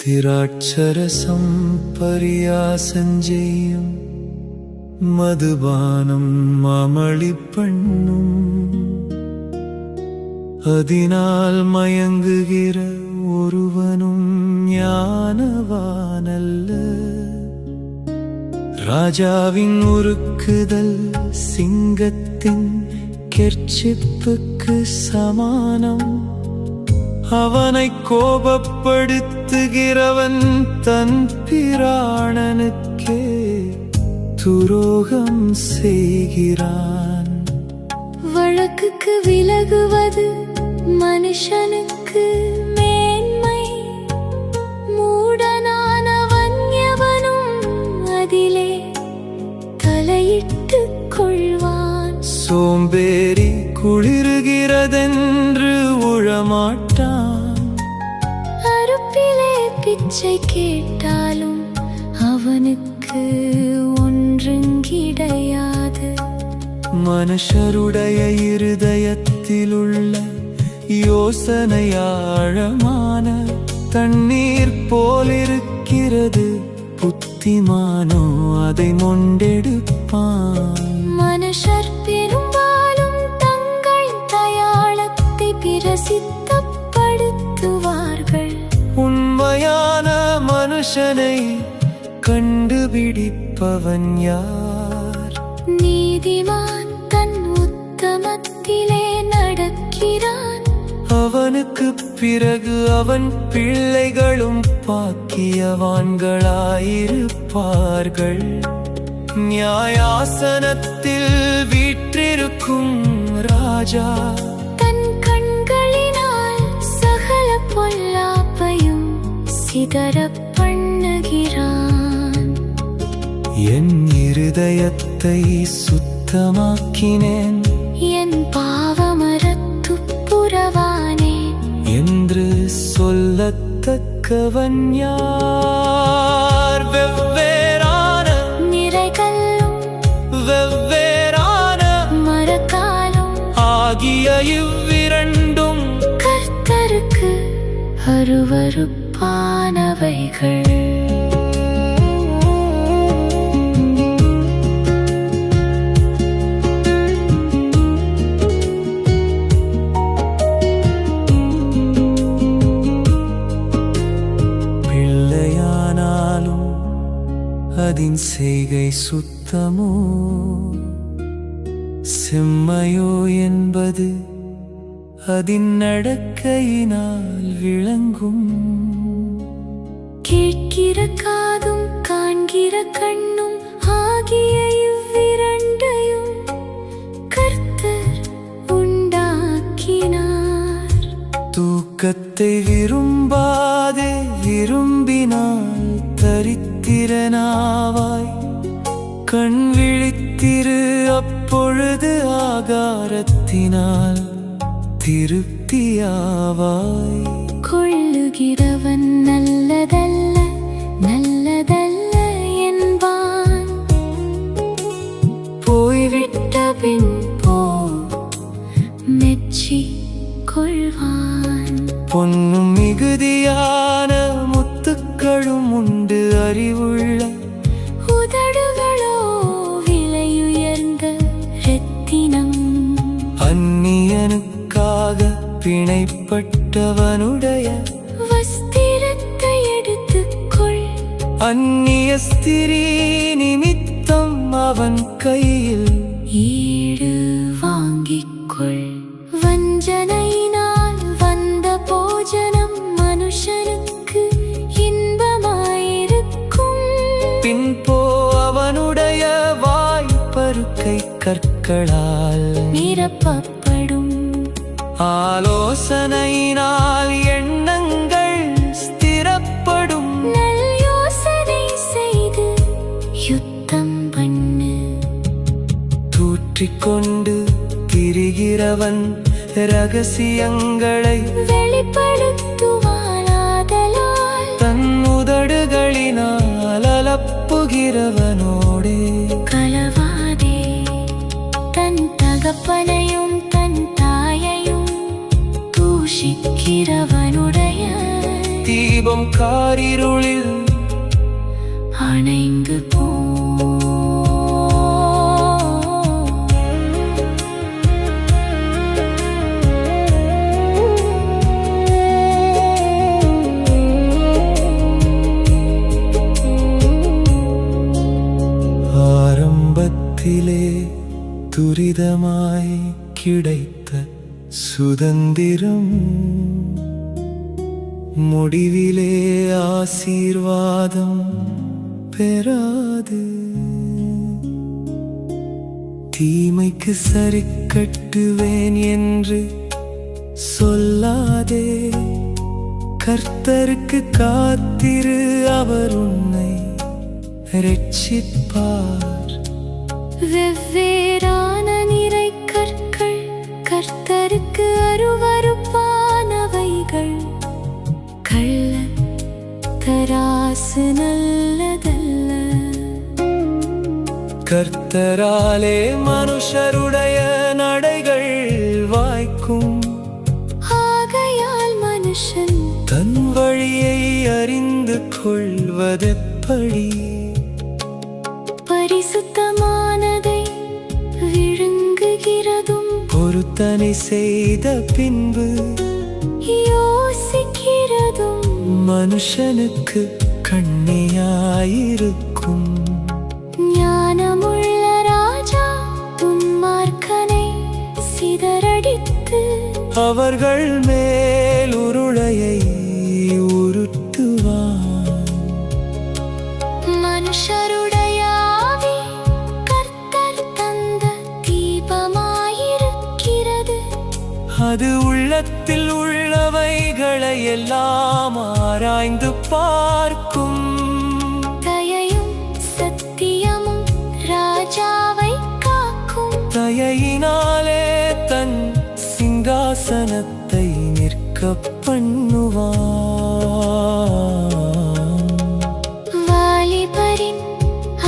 திராட்சரசம் பரியாசஞ்செய்யும் மதுபானம் அமளிப்பண்ணும் அதனால் மயங்குகிற ஒருவனும் ஞானவானல்ல. ராஜாவின் உருக்குதல் சிங்கத்தின் கெர்ச்சிப்புக்கு சமானம். அவனை கோபப்படுத்துகிறவன் தன் பிராணனுக்கே துரோகம் செய்கிறான். வழக்குக்கு விலகுவது மனுஷனுக்கு மேன்மை. மூடனானவன் எவனும் அதிலே தலையிட்டுக் கொள்வான். சோம்பேறி குளிருகிறதென்று உழமாட்டான். அறுப்பிலே பிச்சை கேட்டாலும் அவனுக்கு ஒன்றும் கிடையாது. மனுஷருடைய இருதயத்திலுள்ள யோசனை ஆழமான தண்ணீர் போலிருக்கிறது. புத்திமானோ அதை மொண்டெடுப்பான். மனுஷர் பெரும்பாலும் தங்கள் தயாளத்தை பிரசித்தப்படுத்துவார்கள். உண்மையான மனுஷனை கண்டுபிடிப்பவன் யார்? நீதிமான் தன் உத்தமத்திலே நடக்கிறான். அவனுக்கு பிறகு அவன் பிள்ளைகளும் பாக்கியவான்களாயிருப்பார்கள். நியாயாசனத்தில் வீற்றிருக்கும் ராஜா தன் கண்களினால் சகல பொல்லாப்பையும் சிதறப் பண்ணுகிறான். என் இருதயத்தை சுத்தமாக்கினேன், என் பாவமறத்துப்புரவானேன் என்று சொல்லத்தக்கவன் யார்? வெவ்வேறான நிறைகல்லும் வெவ்வேறான மரக்காலும் ஆகிய இவ்விரண்டும் கர்த்தருக்கு அருவருப்பானவைகள். அதின் செய்கை சுத்தமோ செம்மையோ என்பது அதின் நடக்கையினால் விளங்கும். கேட்கிற காதும் காண்கிற கண்ணும் ஆகிய இவ்விரண்டையும் கர்த்தர் உண்டாக்கினார். தூக்கத்தை விரும்பாதே, விரும்பினால் தரித்திரனாவாய். கண் விழித்திரு, அப்பொழுது ஆகாரத்தினால் திருப்தியாவாய். கொள்ளுகிறவன் நல்லதல்ல நல்லதல்ல என்பான். போய்விட்ட பின் போ மெச்சி கொள்வான். பொன்னும் மிகுதியான முத்துக்களும் உண்டு, அறிவுள்ள உதடுகளோ விலையுயர்ந்த இரத்தினம். அந்நியனுக்காக பிணைப்பட்டவனுடைய வஸ்திரத்தை எடுத்துக்கொள். அந்நிய ஸ்திரீ நிமித்தம் அவன் கையில் ஈடு வாங்கிக்கொள். வஞ்சனையினால் வந்த போஜனம் மனுஷனுக்கு இன்பமாயிருக்கும். பின்போ அவனுடைய வாய்ப்பருக்கை கற்களால் நிரப்பப்படும். ஆலோசனையினால் எண்ணங்கள் ஸ்திரப்படும். நல் யோசனை செய்து யுத்தம் பண்ணு. தூற்றிக்கொண்டு திரிகிறவன் ரகசியங்களை வெளிப்படுத்துவானாதலால் தன் உதடுகளினால் அலப்புகிறவனோடே கலவாதே. தன் தகப்பனையும் தன் தாயையும் தூஷிக்கிறவனுடைய தீ தீபம் காரிருளில் அணைந்து போ. ஆரம்பத்திலே துரிதமாய் கிடைத்த சுதந்திரம் முடிவிலே ஆசீர்வாதம் பெறாது. தீமைக்கு சரி கட்டுவேன் என்று சொல்லாதே, கர்த்தருக்கு காத்திரு, அவர் உன்னை ரட்சிப்பார். வெவ்வேறான நிறை கற்கள் கர்த்தருக்கு அருவருப்பானவைகள். கள்ள தராசு நல்லதல்ல. கர்த்தராலே மனுஷருடைய நடைகள் வாய்க்கும். ஆகையால் மனுஷன் தன் வழியை அறிந்து கொள்வதெப்படி? பரிசுத்தமானதை விழுங்குகிறதும் பொருத்தனை செய்த பின்பு யோசிக்கிறதும் மனுஷனுக்கு கண்ணியாயிருக்கும். ஞானமுள்ள ராஜா துன்மார்க்கனை சிதறடித்து அவர்கள் மேல் உருளையை உருட்டுவான். மனுஷருடைய ஆவி கர்த்தர் தந்த தீபமாயிருக்கிறது. அது உள்ளத்தில் உள்ளவைகளை எல்லாம் ஆராய்ந்து பார்க்கும். தயையும் சத்தியமும் ராஜாவை காக்கும். தயையினாலே தன் சிங்காசனத்தை நிற்க பண்ணுவான். வாலிபரின்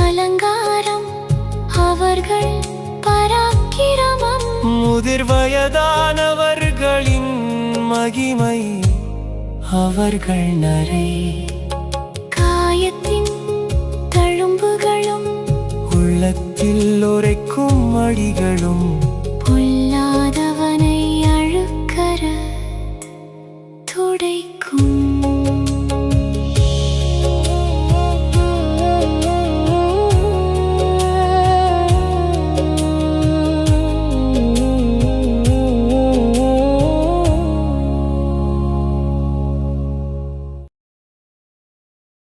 அலங்காரம் அவர்கள் பராக்கிரமம். முதிர் வயதானவர்களின் மகிமை அவர்கள் நரை. காயத்தின் தழும்புகளும் உள்ளத்தில் உரைக்கும் அடிகளும் புல்